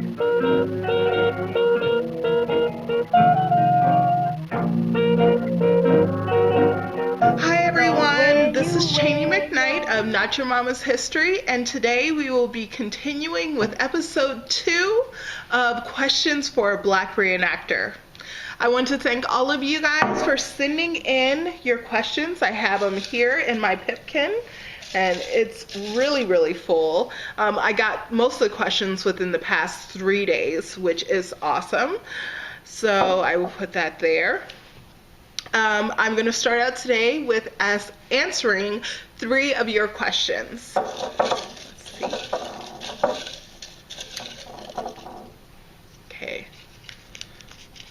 Hi everyone, this is Cheyney McKnight of Not Your Mama's History, and today we will be continuing with episode 2 of Questions for a Black Reenactor. I want to thank all of you guys for sending in your questions. I have them here in my Pipkin, and it's really full. I got most of the questions within the past 3 days, which is awesome. So I will put that there. I'm going to start out today with answering 3 of your questions. Let's see. Okay.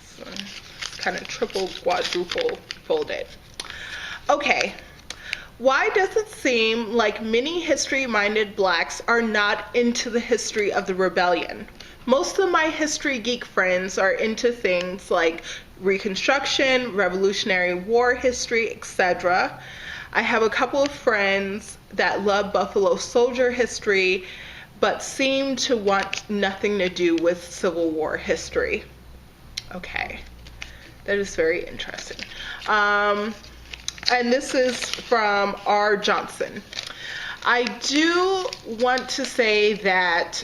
So it's kind of triple, quadruple folded. Okay. Why does it seem like many history-minded blacks are not into the history of the rebellion? Most of my history geek friends are into things like Reconstruction, Revolutionary War history, etc. I have a couple of friends that love Buffalo Soldier history, but seem to want nothing to do with Civil War history. Okay, that is very interesting. And this is from R. Johnson. I do want to say that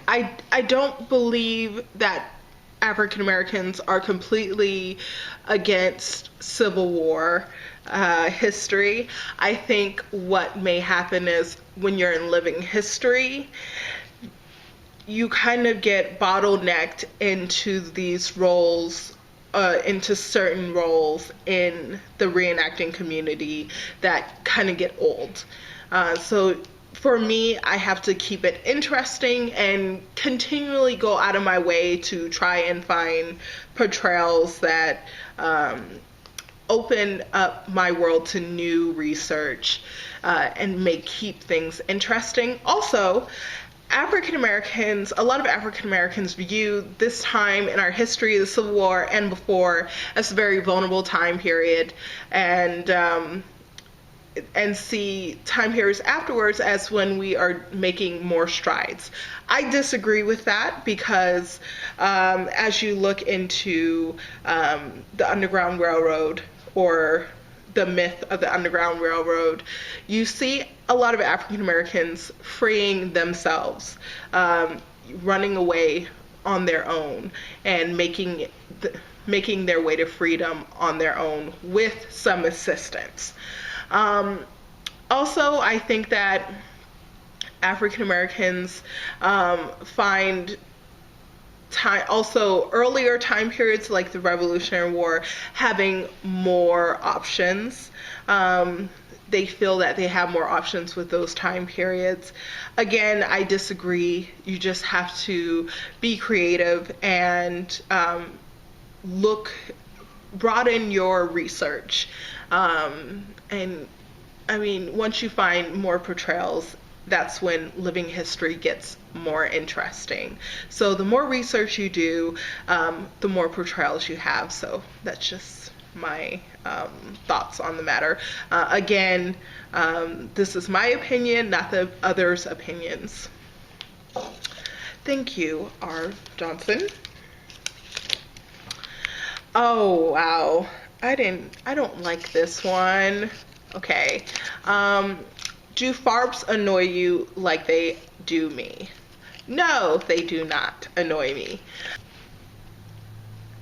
I don't believe that African Americans are completely against Civil War history. I think what may happen is when you're in living history, you kind of get bottlenecked into these roles, into certain roles in the reenacting community that kind of get old. So for me, I have to keep it interesting and continually go out of my way to try and find portrayals that open up my world to new research and keep things interesting. Also, African Americans, a lot of African Americans view this time in our history, the Civil War and before, as a very vulnerable time period, and see time periods afterwards as when we are making more strides. I disagree with that because as you look into the Underground Railroad, or the myth of the Underground Railroad, you see a lot of African Americans freeing themselves, running away on their own, and making their way to freedom on their own with some assistance. Also, I think that African Americans find also earlier time periods like the Revolutionary War having more options. They feel that they have more options with those time periods. Again, I disagree. You just have to be creative and broaden your research. And I mean, once you find more portrayals, that's when living history gets more interesting. So the more research you do, the more portrayals you have. So that's just my thoughts on the matter. Again, this is my opinion, not the others' opinions. Thank you, R. Johnson. Oh, wow. I don't like this one. Okay. Do farbs annoy you like they do me? No, they do not annoy me.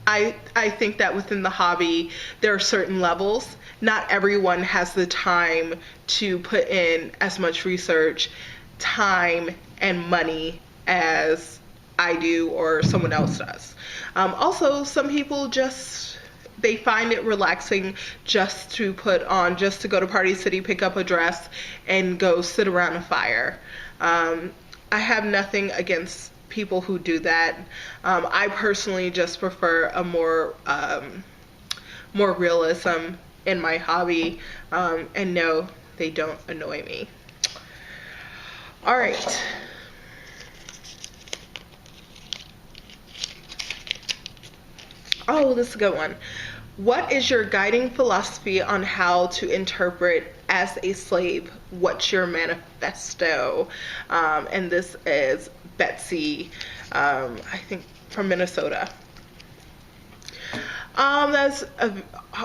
I think that within the hobby, there are certain levels. Not everyone has the time to put in as much research, time, and money as I do or someone else does. Also, some people they find it relaxing just to go to Party City, pick up a dress, and go sit around a fire. I have nothing against people who do that. I personally just prefer a more realism in my hobby, and no, they don't annoy me. All right. Oh, this is a good one. What is your guiding philosophy on how to interpret as a slave? What's your manifesto? And this is Betsy, I think from Minnesota. That's an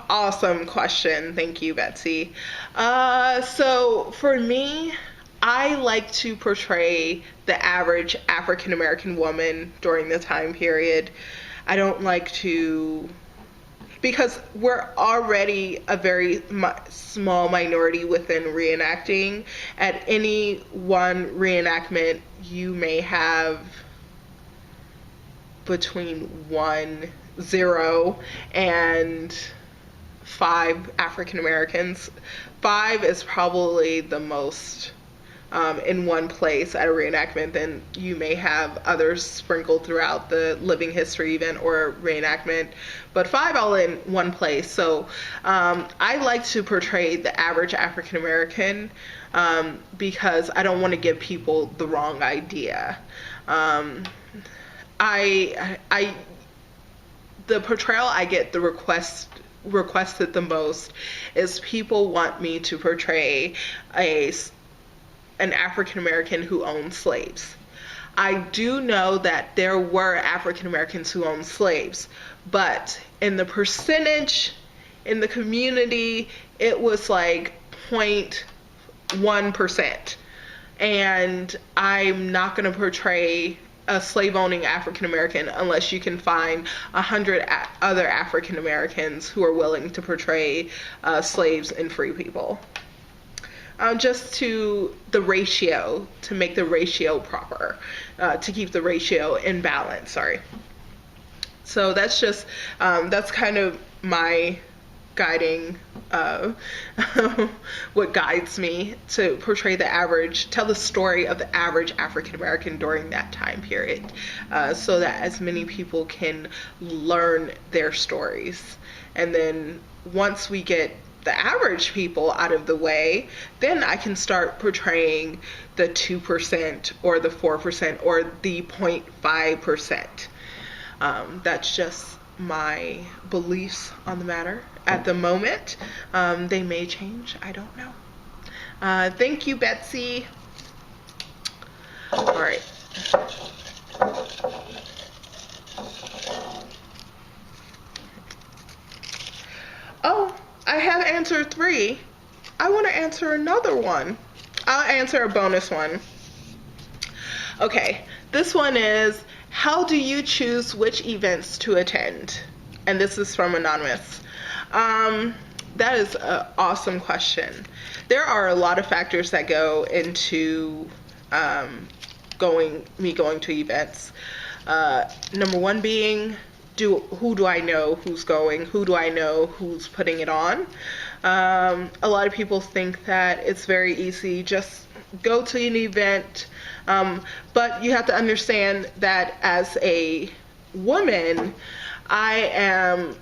awesome question. Thank you, Betsy. So for me, I like to portray the average African American woman during the time period. I don't like to, because we're already a very small minority within reenacting. At any one reenactment, you may have between 0 and 5 African Americans. 5 is probably the most in one place at a reenactment. Then you may have others sprinkled throughout the living history event or reenactment, but 5 all in one place. So I like to portray the average African American because I don't want to give people the wrong idea. The portrayal I get requested the most is people want me to portray an African American who owned slaves. I do know that there were African Americans who owned slaves, but in the percentage in the community, it was like 0.1%. And I'm not going to portray a slave-owning African American unless you can find 100 other African Americans who are willing to portray slaves and free people. Just to the ratio, to make the ratio proper, to keep the ratio in balance, sorry. So that's just, that's kind of my guiding, what guides me to portray the average, tell the story of the average African American during that time period, so that as many people can learn their stories. And then once we get the average people out of the way, then I can start portraying the 2% or the 4% or the 0.5%. That's just my beliefs on the matter at the moment. They may change, I don't know. Thank you, Betsy. All right. Oh, I have answered 3. I want to answer another one. I'll answer a bonus one. Okay, this one is, how do you choose which events to attend? And this is from Anonymous. That is an awesome question. There are a lot of factors that go into going to events. Number 1 being, who do I know who's going? Who do I know who's putting it on? A lot of people think that it's very easy, just go to an event. But you have to understand that as a woman, I am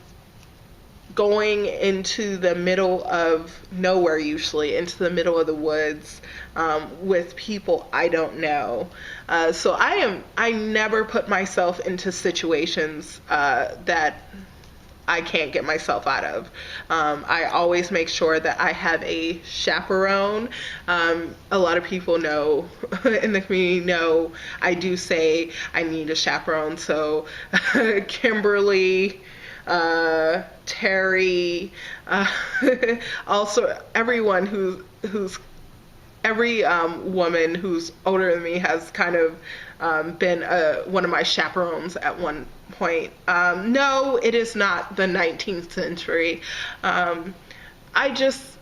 going into the middle of nowhere, usually into the middle of the woods, with people I don't know. So I never put myself into situations that I can't get myself out of. I always make sure that I have a chaperone. A lot of people know, in the community know, I do say I need a chaperone. So Kimberly, Terry, also everyone who's every woman who's older than me has kind of been one of my chaperones at one point. No, it is not the 19th century. I just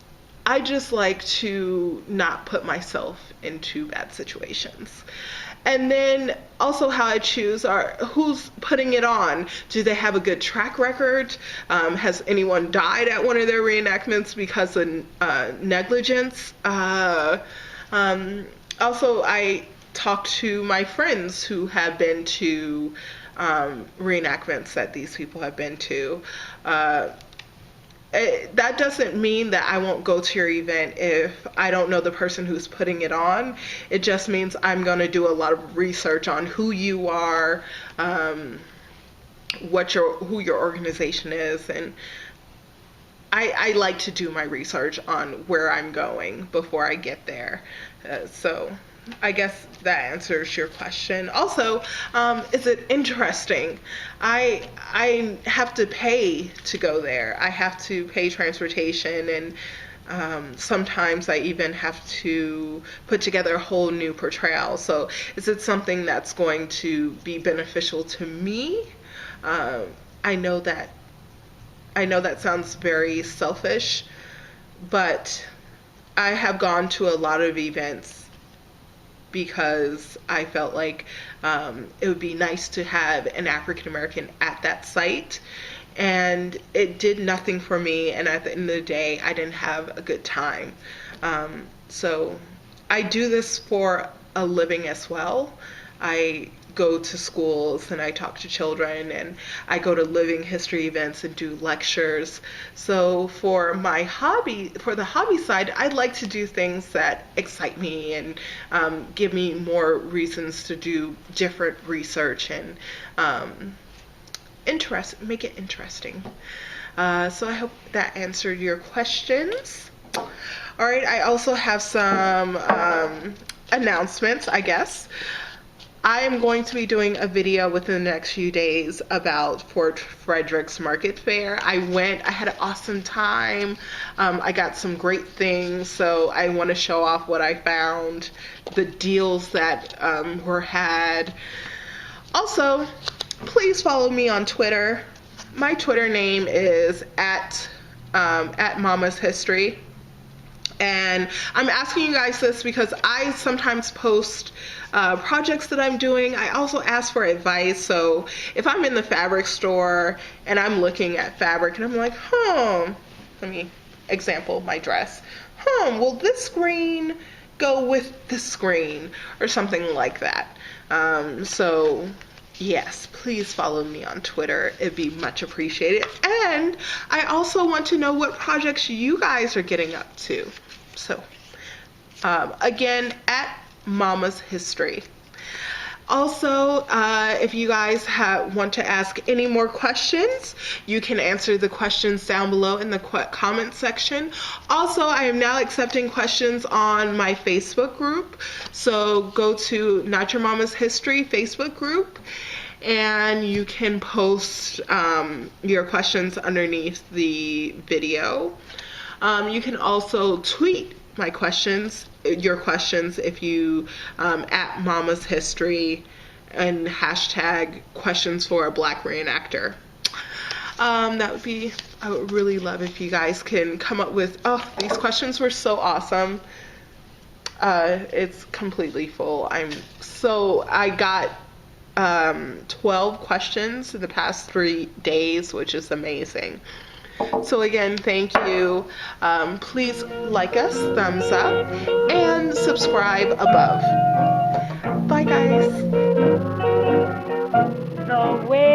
like to not put myself into bad situations. And then also how I choose are who's putting it on. Do they have a good track record? Has anyone died at one of their reenactments because of negligence? Also, I talk to my friends who have been to reenactments that these people have been to. That doesn't mean that I won't go to your event if I don't know the person who's putting it on. It just means I'm going to do a lot of research on who you are, who your organization is, and I like to do my research on where I'm going before I get there. So I guess that answers your question. Also, is it interesting? I have to pay to go there. I have to pay transportation, and sometimes I even have to put together a whole new portrayal. So is it something that's going to be beneficial to me? Um, I know that I know that sounds very selfish, but I have gone to a lot of events because I felt like it would be nice to have an African American at that site. And it did nothing for me, and at the end of the day, I didn't have a good time. So I do this for a living as well. I go to schools and I talk to children, and I go to living history events and do lectures. So for my hobby, for the hobby side, I like to do things that excite me and give me more reasons to do different research and make it interesting. So I hope that answered your questions. All right, I also have some announcements, I guess. I am going to be doing a video within the next few days about Fort Frederick's Market Fair. I had an awesome time. I got some great things, so I want to show off what I found, the deals that were had. Also, please follow me on Twitter. My Twitter name is at Mama's History. And I'm asking you guys this because I sometimes post projects that I'm doing. I also ask for advice. So if I'm in the fabric store and I'm looking at fabric and I'm like, let me example my dress. Will this green go with this green? Or something like that. So yes, please follow me on Twitter. It'd be much appreciated. And I also want to know what projects you guys are getting up to. So, again, at Mama's History. Also, if you guys want to ask any more questions, you can answer the questions down below in the comment section. Also, I am now accepting questions on my Facebook group. So go to Not Your Mama's History Facebook group, and you can post your questions underneath the video. You can also tweet your questions, if you at Mama's History and hashtag questions for a Black Reenactor. I would really love if you guys can come up with, these questions were so awesome. It's completely full. I got 12 questions in the past 3 days, which is amazing. So again, thank you. Please like us, thumbs up, and subscribe above. Bye, guys. No way.